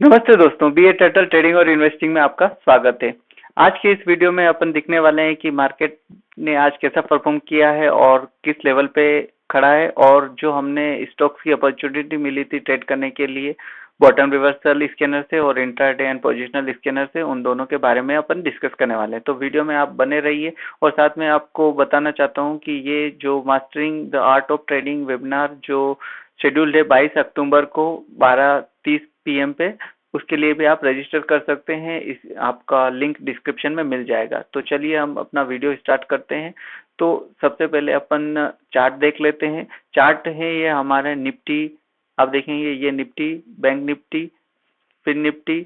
नमस्ते दोस्तों, बी ए turtle trading और इन्वेस्टिंग में आपका स्वागत है। आज के इस वीडियो में अपन दिखने वाले हैं कि मार्केट ने आज कैसा परफॉर्म किया है और किस लेवल पे खड़ा है, और जो हमने स्टॉक्स की अपॉर्चुनिटी मिली थी ट्रेड करने के लिए बॉटम रिवर्सल स्कैनर से और इंट्राडे एंड पोजिशनल स्कैनर से, उन दोनों के बारे में अपन डिस्कस करने वाले हैं। तो वीडियो में आप बने रहिए। और साथ में आपको बताना चाहता हूँ कि ये जो mastering the art of trading webinar जो शेड्यूल्ड है 22 अक्टूबर को 12:30 PM पे, उसके लिए भी आप रजिस्टर कर सकते हैं। इस आपका लिंक डिस्क्रिप्शन में मिल जाएगा। तो चलिए हम अपना वीडियो स्टार्ट करते हैं। तो सबसे पहले अपन चार्ट देख लेते हैं। चार्ट है ये हमारा निफ्टी। आप देखेंगे ये Nifty, bank Nifty, fin Nifty,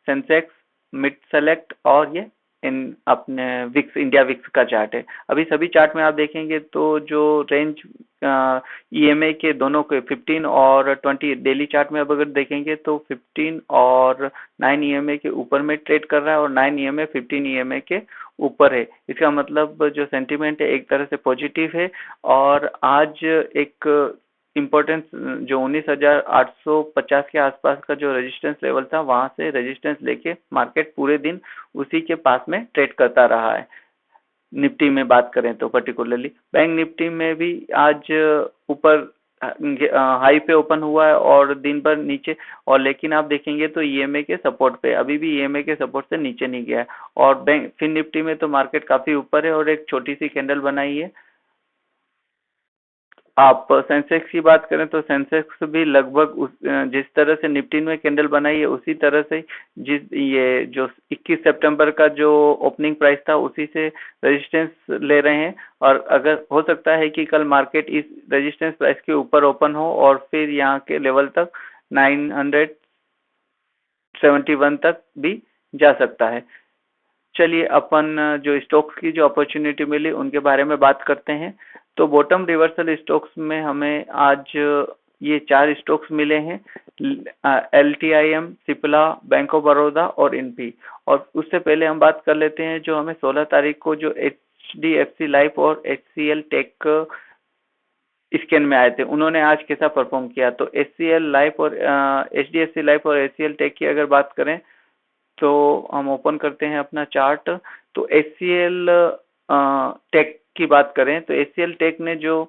Sensex, mid select और ये इन अपने विक्स, इंडिया विक्स का चार्ट है। अभी सभी चार्ट में आप देखेंगे तो जो रेंज ईएमए के दोनों के 15 और 20 डेली चार्ट में अब अगर देखेंगे तो 15 और 9 ईएमए के ऊपर में ट्रेड कर रहा है और 9 ईएमए 15 ईएमए के ऊपर है। इसका मतलब जो सेंटीमेंट है एक तरह से पॉजिटिव है। और आज एक इम्पोर्टेंस जो 19,850 के आसपास का जो रेजिस्टेंस लेवल था, वहां से रेजिस्टेंस लेके मार्केट पूरे दिन उसी के पास में ट्रेड करता रहा है। निफ्टी में बात करें तो पर्टिकुलरली बैंक निफ्टी में भी आज ऊपर हाई पे ओपन हुआ है और दिन भर नीचे। और लेकिन आप देखेंगे तो ईएमए के सपोर्ट पे अभी भी ईएमए के सपोर्ट से नीचे नहीं गया है। और बैंक फिन निफ्टी में तो मार्केट काफी ऊपर है और एक छोटी सी कैंडल बनाई है। आप सेंसेक्स की बात करें तो सेंसेक्स भी लगभग जिस तरह से निफ्टी में कैंडल बनाई है उसी तरह से, जिस ये जो 21 सितंबर का जो ओपनिंग प्राइस था उसी से रेजिस्टेंस ले रहे हैं। और अगर हो सकता है कि कल मार्केट इस रेजिस्टेंस प्राइस के ऊपर ओपन हो और फिर यहाँ के लेवल तक 971 तक भी जा सकता है। चलिए अपन जो स्टॉक्स की जो अपॉर्चुनिटी मिली उनके बारे में बात करते हैं। तो बॉटम रिवर्सल स्टॉक्स में हमें आज ये 4 स्टॉक्स मिले हैं, LTIM, Cipla, bank of Baroda और इनपी। और उससे पहले हम बात कर लेते हैं जो हमें 16 तारीख को जो HDFC लाइफ और HCL टेक स्कैन में आए थे, उन्होंने आज कैसा परफॉर्म किया। तो HCL लाइफ और HDFC लाइफ और HCL टेक की अगर बात करें तो हम ओपन करते हैं अपना चार्ट। तो HCL टेक की बात करें तो HCL टेक ने जो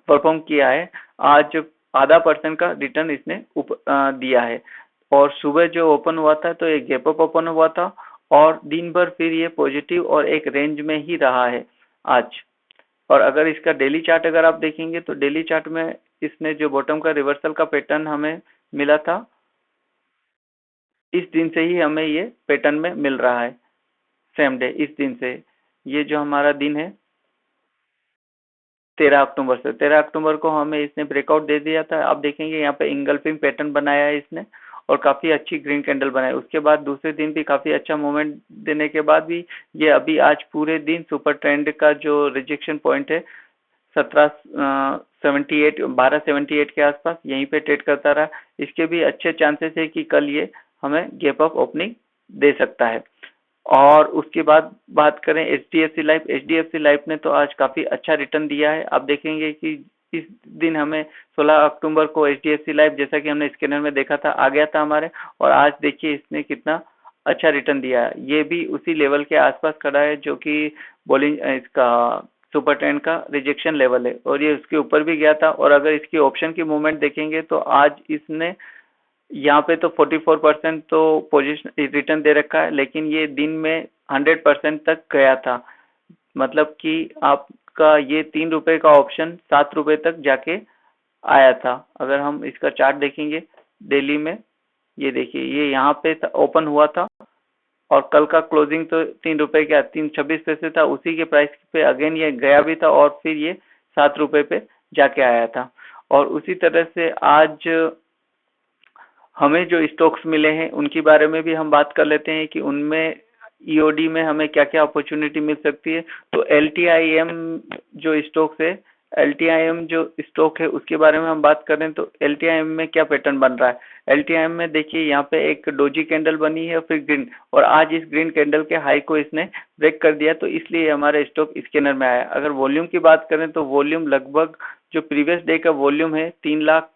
परफॉर्म किया है आज, ½ % का रिटर्न इसने दिया है। और सुबह जो ओपन हुआ था तो एक गैप अप ओपन हुआ था और दिन भर फिर ये पॉजिटिव और एक रेंज में ही रहा है आज। और अगर इसका डेली चार्ट अगर आप देखेंगे तो डेली चार्ट में इसने जो बॉटम का रिवर्सल का पैटर्न हमें मिला था, इस दिन से ही हमें ये पैटर्न में मिल रहा है। सेम डे इस दिन से, ये जो हमारा दिन है 13 अक्टूबर से, 13 अक्टूबर को हमें इसने ब्रेकआउट दे दिया था। आप देखेंगे यहाँ पे इंगल्फिंग पैटर्न बनाया है इसने और काफी अच्छी ग्रीन कैंडल बनाई। उसके बाद दूसरे दिन भी काफी अच्छा मूवमेंट देने के बाद भी ये अभी आज पूरे दिन सुपर ट्रेंड का जो रिजेक्शन पॉइंट है 1778 1278 के आसपास यहीं पे ट्रेड करता रहा। इसके भी अच्छे चांसेस है कि कल ये हमें गैप अप ओपनिंग दे सकता है। और उसके बाद बात करें एचडीएफसी लाइफ ने तो आज काफी अच्छा रिटर्न दिया है। आप देखेंगे कि इस दिन हमें 16 अक्टूबर को एचडीएफसी लाइफ, जैसा कि हमने स्कैनर में देखा था, आ गया था हमारे। और आज देखिए इसने कितना अच्छा रिटर्न दिया है। ये भी उसी लेवल के आसपास खड़ा है जो कि बॉलिंग इसका सुपर ट्रेंड का रिजेक्शन लेवल है और ये उसके ऊपर भी गया था। और अगर इसकी ऑप्शन की मूवमेंट देखेंगे तो आज इसने यहाँ पे तो 44% तो पोजीशन रिटर्न दे रखा है, लेकिन ये दिन में 100% तक गया था। मतलब कि आपका ये ₹3 का ऑप्शन ₹7 तक जाके आया था। अगर हम इसका चार्ट देखेंगे डेली में, ये देखिए ये यहाँ पे ओपन हुआ था और कल का क्लोजिंग तो ₹3 का 3.26 था, उसी के प्राइस पे अगेन ये गया भी था और फिर ये ₹7 पे जाके आया था। और उसी तरह से आज हमें जो स्टॉक्स मिले हैं उनके बारे में भी हम बात कर लेते हैं कि उनमें ईओडी में हमें क्या क्या अपॉर्चुनिटी मिल सकती है। तो एलटीआईएम जो स्टॉक्स है, एलटीआईएम जो स्टॉक है उसके बारे में हम बात करें तो एलटीआईएम में क्या पैटर्न बन रहा है। एलटीआईएम में देखिए यहाँ पे एक डोजी कैंडल बनी है फिर ग्रीन, और आज इस ग्रीन कैंडल के हाई को इसने ब्रेक कर दिया, तो इसलिए हमारा स्टॉक स्कैनर में आया। अगर वॉल्यूम की बात करें तो वॉल्यूम लगभग जो प्रीवियस डे का वॉल्यूम है 3 लाख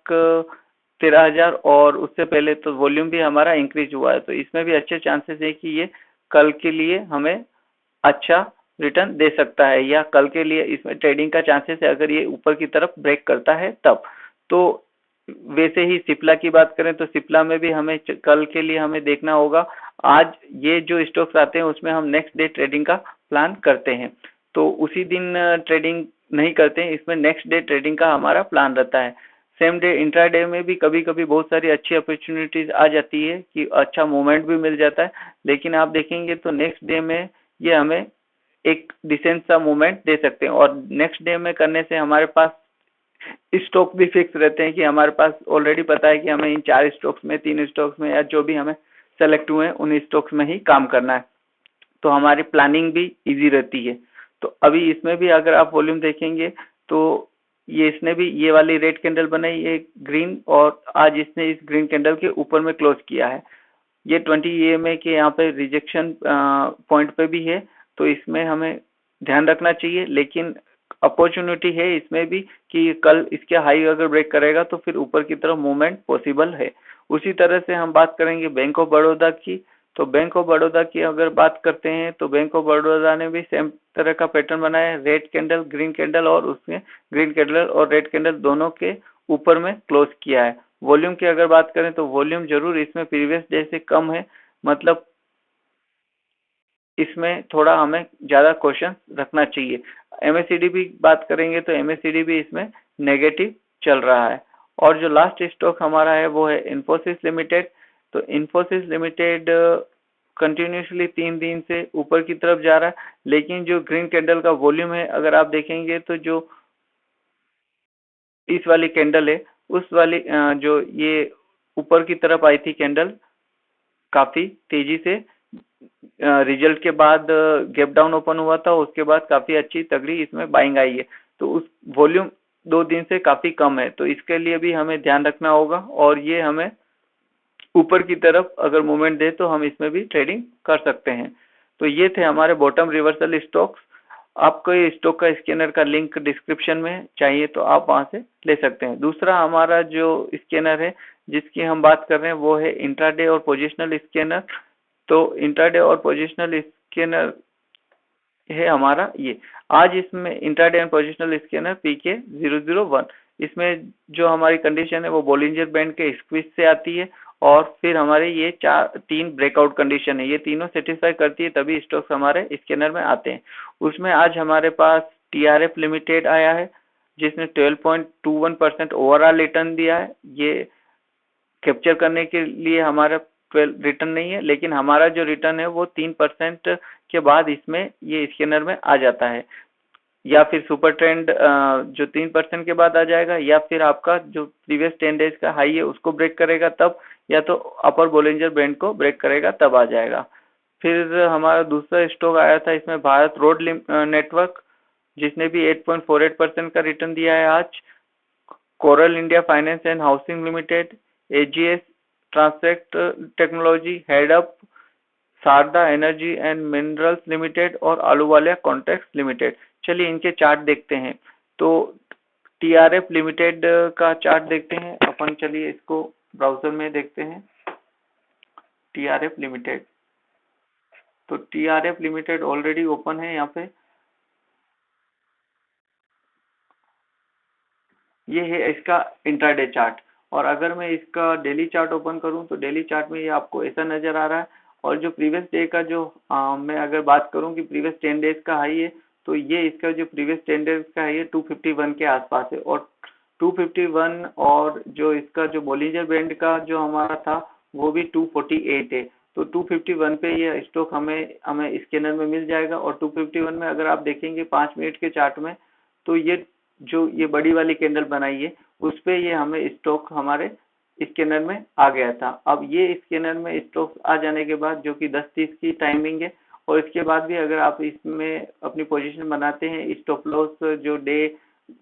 13,000, और उससे पहले तो वॉल्यूम भी हमारा इंक्रीज हुआ है, तो इसमें भी अच्छे चांसेस है कि ये कल के लिए हमें अच्छा रिटर्न दे सकता है, या कल के लिए इसमें ट्रेडिंग का चांसेस है अगर ये ऊपर की तरफ ब्रेक करता है तब। तो वैसे ही सिप्ला की बात करें तो सिप्ला में भी हमें कल के लिए हमें देखना होगा। आज ये जो स्टॉक्स आते हैं उसमें हम नेक्स्ट डे ट्रेडिंग का प्लान करते हैं, तो उसी दिन ट्रेडिंग नहीं करते हैं, इसमें नेक्स्ट डे ट्रेडिंग का हमारा प्लान रहता है। सेम डे इंट्राडे में भी कभी कभी बहुत सारी अच्छी अपॉर्चुनिटीज आ जाती है कि अच्छा मूवमेंट भी मिल जाता है, लेकिन आप देखेंगे तो नेक्स्ट डे में ये हमें एक डिसेंट सा मूवमेंट दे सकते हैं, और नेक्स्ट डे में करने से हमारे पास स्टॉक भी फिक्स रहते हैं कि हमारे पास ऑलरेडी पता है कि हमें इन 4 स्टॉक्स में, 3 स्टॉक्स में, या जो भी हमें सेलेक्ट हुए हैं उन स्टॉक्स में ही काम करना है, तो हमारी प्लानिंग भी इजी रहती है। तो अभी इसमें भी अगर आप वॉल्यूम देखेंगे तो ये इसने भी ये वाली रेड कैंडल बनाई है ग्रीन, और आज इसने इस ग्रीन कैंडल के ऊपर में क्लोज किया है। ये 20 EMA के यहाँ पे रिजेक्शन पॉइंट पे भी है, तो इसमें हमें ध्यान रखना चाहिए, लेकिन अपॉर्चुनिटी है इसमें भी कि कल इसके हाई अगर ब्रेक करेगा तो फिर ऊपर की तरफ मूवमेंट पॉसिबल है। उसी तरह से हम बात करेंगे बैंक ऑफ बड़ौदा की, तो बैंक ऑफ बड़ौदा की अगर बात करते हैं तो बैंक ऑफ बड़ौदा ने भी सेम तरह का पैटर्न बनाया है, रेड कैंडल ग्रीन कैंडल, और उसमें ग्रीन कैंडल और रेड कैंडल दोनों के ऊपर में क्लोज किया है। वॉल्यूम की अगर बात करें तो वॉल्यूम जरूर इसमें प्रीवियस डे से कम है, मतलब इसमें थोड़ा हमें ज्यादा क्वेश्चन रखना चाहिए। एमएससीडी भी बात करेंगे तो एमएससीडी भी इसमें नेगेटिव चल रहा है। और जो लास्ट स्टॉक हमारा है वो है इन्फोसिस लिमिटेड। तो इन्फोसिस लिमिटेड कंटिन्यूसली 3 दिन से ऊपर की तरफ जा रहा है, लेकिन जो ग्रीन कैंडल का वॉल्यूम है अगर आप देखेंगे तो जो इस वाली कैंडल है उस वाली जो ये ऊपर की तरफ आई थी कैंडल काफी तेजी से रिजल्ट के बाद गैप डाउन ओपन हुआ था, उसके बाद काफी अच्छी तगड़ी इसमें बाइंग आई है, तो उस वॉल्यूम 2 दिन से काफी कम है, तो इसके लिए भी हमें ध्यान रखना होगा, और ये हमें ऊपर की तरफ अगर मूवमेंट दे तो हम इसमें भी ट्रेडिंग कर सकते हैं। तो ये थे हमारे बॉटम रिवर्सल स्टॉक्स। आपको ये स्टॉक का स्कैनर का लिंक डिस्क्रिप्शन में चाहिए तो आप वहां से ले सकते हैं। दूसरा हमारा जो स्कैनर है जिसकी हम बात कर रहे हैं वो है इंट्राडे और पोजिशनल स्कैनर। तो इंट्राडे और पोजिशनल स्कैनर है हमारा ये। आज इसमें intraday and positional scanner PK001, इसमें जो हमारी कंडीशन है वो बोलिंजर बैंड के स्क्वीज से आती है, और फिर हमारे ये 3 ब्रेकआउट कंडीशन है, ये तीनों सेटिस्फाई करती है तभी स्टॉक्स हमारे स्कैनर में आते हैं। उसमें आज हमारे पास TRF लिमिटेड आया है जिसने 12.21% ओवरऑल रिटर्न दिया है। ये कैप्चर करने के लिए हमारा 12 रिटर्न नहीं है, लेकिन हमारा जो रिटर्न है वो 3% के बाद इसमें ये स्कैनर में आ जाता है, या फिर सुपर ट्रेंड जो 3% के बाद आ जाएगा, या फिर आपका जो प्रीवियस 10 डेज का हाई है उसको ब्रेक करेगा तब, या तो अपर बोलिंजर बैंड को ब्रेक करेगा तब आ जाएगा। फिर हमारा दूसरा स्टॉक आया था इसमें भारत रोड नेटवर्क, जिसने भी 8.48% का रिटर्न दिया है आज। Coral India finance and housing limited, AGS transact technology, हेडअप, Sharda energy and minerals limited, और आलूवालिया कॉन्ट्रैक्ट्स लिमिटेड। चलिए इनके चार्ट देखते हैं। तो TRF लिमिटेड का चार्ट देखते हैं अपन, चलिए इसको ब्राउजर में देखते हैं। TRF लिमिटेड, तो TRF लिमिटेड ऑलरेडी ओपन है यहाँ पे। ये है इसका इंट्राडे चार्ट, और अगर मैं इसका डेली चार्ट ओपन करूं तो डेली चार्ट में ये आपको ऐसा नजर आ रहा है। और जो प्रीवियस डे का जो मैं अगर बात करूं कि प्रीवियस 10 डेज का हाई है, तो ये इसका जो प्रीवियस 10 डेज का हाई है 251 के आसपास है, और 251, और जो इसका जो बोलिंजर बैंड का जो हमारा था वो भी 248 है। तो 251 पे ये स्टॉक हमें हमें स्कैनर में मिल जाएगा, और 251 में अगर आप देखेंगे 5 मिनट के चार्ट में, तो ये जो ये बड़ी वाली कैंडल बनाई है उस पे ये हमें स्टॉक हमारे स्कैनर में आ गया था। अब ये स्कैनर में स्टॉक आ जाने के बाद जो कि 10:30 की टाइमिंग है, और इसके बाद भी अगर आप इसमें अपनी पोजीशन बनाते हैं स्टॉप लॉस जो डे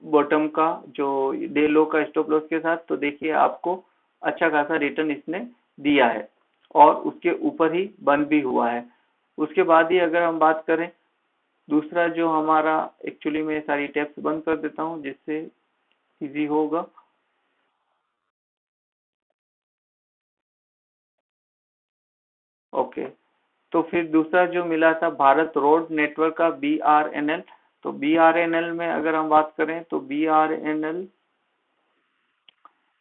बॉटम का, जो डे लो का स्टॉप लॉस के साथ, तो देखिए आपको अच्छा खासा रिटर्न इसने दिया है, और उसके ऊपर ही बंद भी हुआ है। उसके बाद ही अगर हम बात करें दूसरा जो हमारा, एक्चुअली मैं सारी टैब्स बंद कर देता हूँ जिससे इजी होगा। ओके, तो फिर दूसरा जो मिला था भारत रोड नेटवर्क का BRNL। तो BRNL में अगर हम बात करें तो BRNL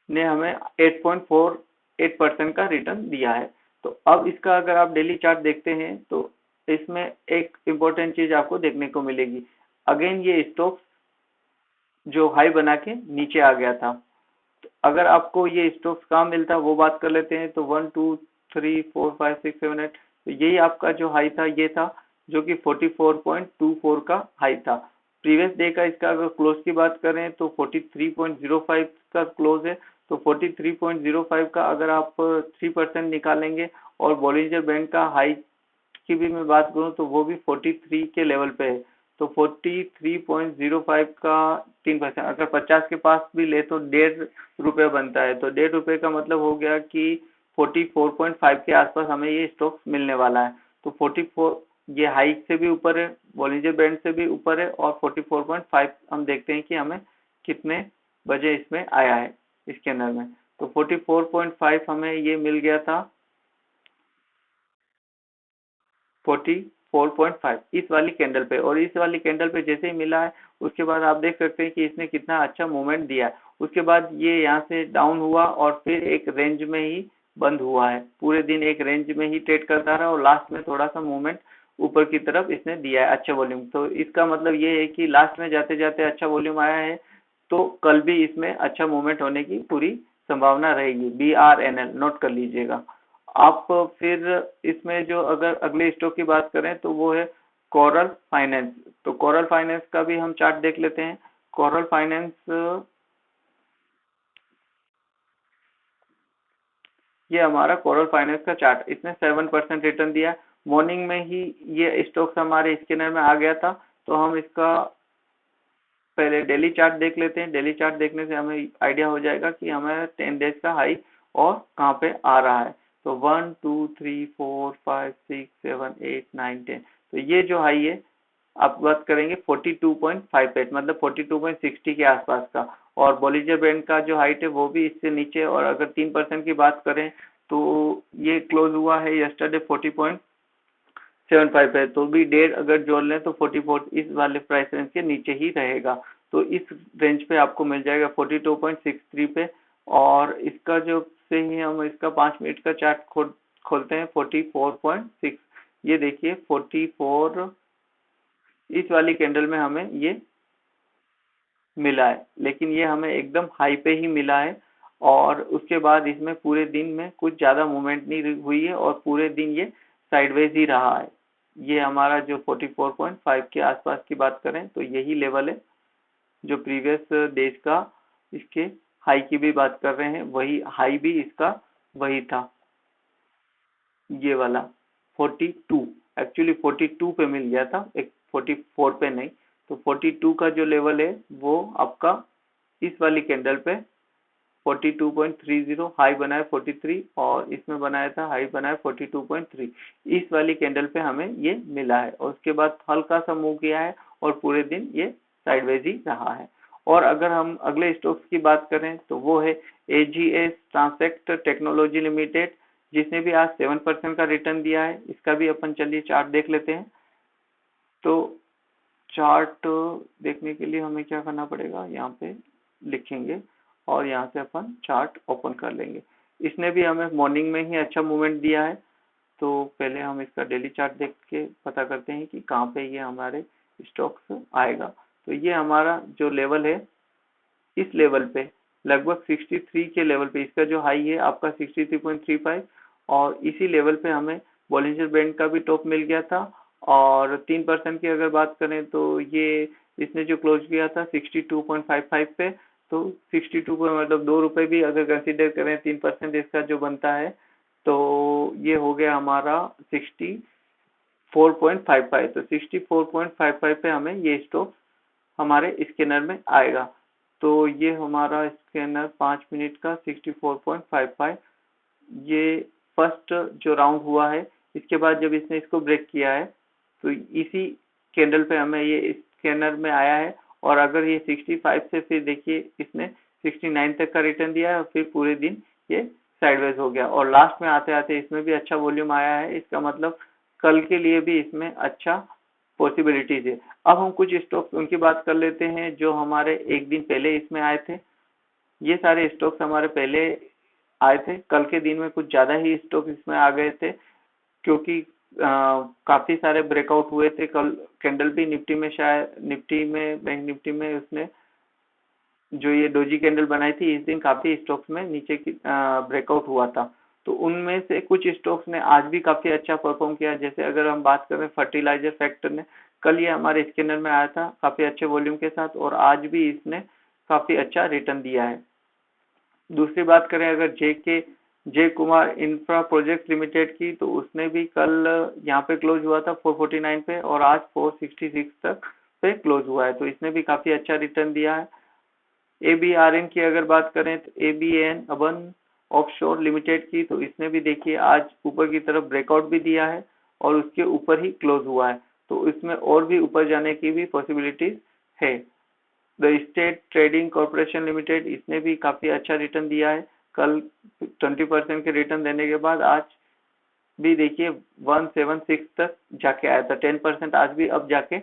ने हमें 8.48% का रिटर्न दिया है। तो अब इसका अगर आप डेली चार्ट देखते हैं तो इसमें एक इम्पोर्टेंट चीज आपको देखने को मिलेगी। अगेन ये स्टॉक जो हाई बना के नीचे आ गया था। तो अगर आपको ये स्टॉक्स कहाँ मिलता वो बात कर लेते हैं। तो 1 2 3 4 5 6 7 8, तो यही आपका जो हाई था ये था, जो कि 44.24 का हाई था। प्रीवियस डे का इसका अगर क्लोज की बात करें तो 43.05 का क्लोज है। तो 43.05 का अगर आप 3% निकालेंगे, और बॉलिंजर बैंड का हाई की भी मैं बात करूं तो वो भी 43 के लेवल पे है। तो 43.05 का 3%, अगर 50 के पास भी ले तो ₹1.5 बनता है। तो ₹1.5 का मतलब हो गया कि 44.5 के आसपास हमें ये स्टॉक मिलने वाला है। तो 44 ये हाइक से भी ऊपर है, बॉलिंजर बैंड से भी ऊपर है, और 44.5 हम देखते हैं कि हमें कितने बजे इसमें आया है इसके अंदर में। तो 44.5 हमें ये मिल गया था 44.5 इस वाली कैंडल पे, और इस वाली कैंडल पे जैसे ही मिला है उसके बाद आप देख सकते हैं कि इसने कितना अच्छा मूवमेंट दिया है। उसके बाद ये यहाँ से डाउन हुआ और फिर एक रेंज में ही बंद हुआ है। पूरे दिन एक रेंज में ही ट्रेड करता रहा और लास्ट में थोड़ा सा मूवमेंट ऊपर की तरफ इसने दिया है, अच्छा वॉल्यूम। तो इसका मतलब ये है कि लास्ट में जाते जाते अच्छा वॉल्यूम आया है, तो कल भी इसमें अच्छा मूवमेंट होने की पूरी संभावना रहेगी। BRNL नोट कर लीजिएगा आप। फिर इसमें जो अगर अगले स्टॉक की बात करें तो वो है कोरल फाइनेंस। तो कोरल फाइनेंस का भी हम चार्ट देख लेते हैं। कोरल फाइनेंस, ये हमारा कोरल फाइनेंस का चार्ट, इसने 7% रिटर्न दिया। मॉर्निंग में ही ये स्टॉक्स हमारे स्कैनर में आ गया था। तो हम इसका पहले डेली चार्ट देख लेते हैं। डेली चार्ट देखने से हमें आइडिया हो जाएगा कि हमें 10 डेज का हाई और कहाँ पे आ रहा है। तो 1 2 3 4 5 6 7 8 9 10, तो ये जो हाई है आप बात करेंगे 42.58, मतलब 42.60 के आसपास का। और बॉलिंजर बैंड का जो हाइट है वो भी इससे नीचे, और अगर 3% की बात करें तो ये क्लोज हुआ है यस्टरडे 40.75 है। तो भी डेढ़ अगर जोड़ लें तो 44 इस वाले प्राइस रेंज के नीचे ही रहेगा। तो इस रेंज पे आपको मिल जाएगा 42.63 पे। और इसका जो से ही हम इसका 5 मिनट का चार्ट खोलते हैं 44.6, ये देखिए 44 इस वाली कैंडल में हमें ये मिला है, लेकिन ये हमें एकदम हाई पे ही मिला है। और उसके बाद इसमें पूरे दिन में कुछ ज्यादा मूवमेंट नहीं हुई है, और पूरे दिन ये साइडवेज ही रहा है। ये हमारा जो 44.5 के आसपास की बात करें तो यही लेवल है जो प्रीवियस डेज का इसके हाई की भी बात कर रहे हैं, वही हाई भी इसका वही था, ये वाला 42। एक्चुअली 42 पे मिल गया था, एक 44 पे नहीं। तो 42 का जो लेवल है वो आपका इस वाली कैंडल पे 42.30, हाई बनाया 43, और इसमें बनाया था हाई बनाया 42.3। इस वाली कैंडल पे हमें ये मिला है, और उसके बाद हल्का सा मूव किया है और पूरे दिन ये साइडवेज ही रहा है। और अगर हम अगले स्टॉक्स की बात करें तो वो है AGS ट्रांसेक्ट टेक्नोलॉजी लिमिटेड, जिसने भी आज 7% का रिटर्न दिया है। इसका भी अपन चलिए चार्ट देख लेते हैं। तो चार्ट देखने के लिए हमें क्या करना पड़ेगा, यहाँ पे लिखेंगे और यहाँ से अपन चार्ट ओपन कर लेंगे। इसने भी हमें मॉर्निंग में ही अच्छा मूवमेंट दिया है। तो पहले हम इसका डेली चार्ट देख के पता करते हैं कि कहाँ पे ये हमारे स्टॉक्स आएगा। तो ये हमारा जो लेवल है, इस लेवल पे लगभग 63 के लेवल पे इसका जो हाई है आपका 63.35, और इसी लेवल पे हमें बॉलिंजर बैंड का भी टॉप मिल गया था। और 3% की अगर बात करें तो ये इसने जो क्लोज किया था 62.55 पे। तो 62 को मतलब ₹2 भी अगर कंसीडर करें 3% इसका जो बनता है, तो ये हो गया हमारा 64.55। तो 64.55 पे हमें ये स्टॉक हमारे स्कैनर में आएगा। तो ये हमारा स्कैनर 5 मिनट का 64.55, ये फर्स्ट जो राउंड हुआ है। इसके बाद जब इसने इसको ब्रेक किया है तो इसी कैंडल पे हमें ये स्कैनर में आया है। और अगर ये 65 से फिर देखिए इसने 69 तक का रिटर्न दिया है, और फिर पूरे दिन ये साइडवेज हो गया और लास्ट में आते आते इसमें भी अच्छा वॉल्यूम आया है। इसका मतलब कल के लिए भी इसमें अच्छा पॉसिबिलिटीज है। अब हम कुछ स्टॉक्स उनकी बात कर लेते हैं जो हमारे एक दिन पहले इसमें आए थे। ये सारे स्टॉक्स हमारे पहले आए थे, कल के दिन में कुछ ज्यादा ही स्टॉक इसमें आ गए थे क्योंकि काफी सारे ब्रेकआउट हुए थे कल। कैंडल भी निफ्टी में, शायद निफ्टी में, बैंक निफ्टी में उसने जो ये डोजी कैंडल बनाई थी, इस दिन काफी स्टॉक्स में नीचे की ब्रेकआउट हुआ था। तो उनमें से कुछ स्टॉक्स ने आज भी काफी अच्छा परफॉर्म किया। जैसे अगर हम बात करें फर्टिलाइजर सेक्टर ने, कल ये हमारे स्कैनर में आया था काफी अच्छे वॉल्यूम के साथ और आज भी इसने काफी अच्छा रिटर्न दिया है। दूसरी बात करें अगर जे कुमार इंफ्रा प्रोजेक्ट लिमिटेड की, तो उसने भी कल यहाँ पे क्लोज हुआ था 449 पे और आज 466 तक पे क्लोज हुआ है, तो इसने भी काफी अच्छा रिटर्न दिया है। एबीआरएन की अगर बात करें तो एबीएन अबन ऑफशोर लिमिटेड की, तो इसने भी देखिए आज ऊपर की तरफ ब्रेकआउट भी दिया है और उसके ऊपर ही क्लोज हुआ है, तो इसमें और भी ऊपर जाने की भी पॉसिबिलिटीज है। The state trading corporation limited, इसने भी काफी अच्छा रिटर्न दिया है कल 20% के रिटर्न देने के बाद आज भी देखिए 176 तक जाके आया था। 10% आज भी अब जाके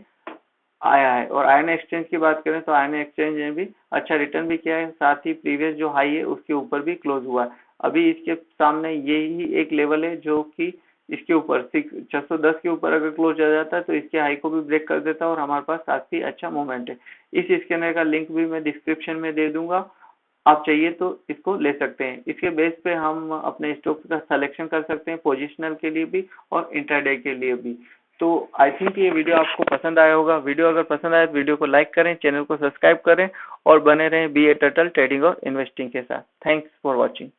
आया है। और आयन एक्सचेंज की बात करें तो आयन एक्सचेंज ने भी अच्छा रिटर्न भी किया है, साथ ही प्रीवियस जो हाई है उसके ऊपर भी क्लोज हुआ है। अभी इसके सामने यही एक लेवल है जो कि इसके ऊपर 610 के ऊपर अगर क्लोज आ जाता है तो इसके हाई को भी ब्रेक कर देता है और हमारे पास काफी अच्छा मोमेंट है। इस स्कैनर का लिंक भी मैं डिस्क्रिप्शन में दे दूंगा, आप चाहिए तो इसको ले सकते हैं। इसके बेस पे हम अपने स्टॉक्स का सिलेक्शन कर सकते हैं, पोजिशनल के लिए भी और इंट्राडे के लिए भी। तो आई थिंक ये वीडियो आपको पसंद आया होगा। वीडियो अगर पसंद आए तो वीडियो को लाइक करें, चैनल को सब्सक्राइब करें और बने रहें BA टर्टल ट्रेडिंग और इन्वेस्टिंग के साथ। Thanks for watching.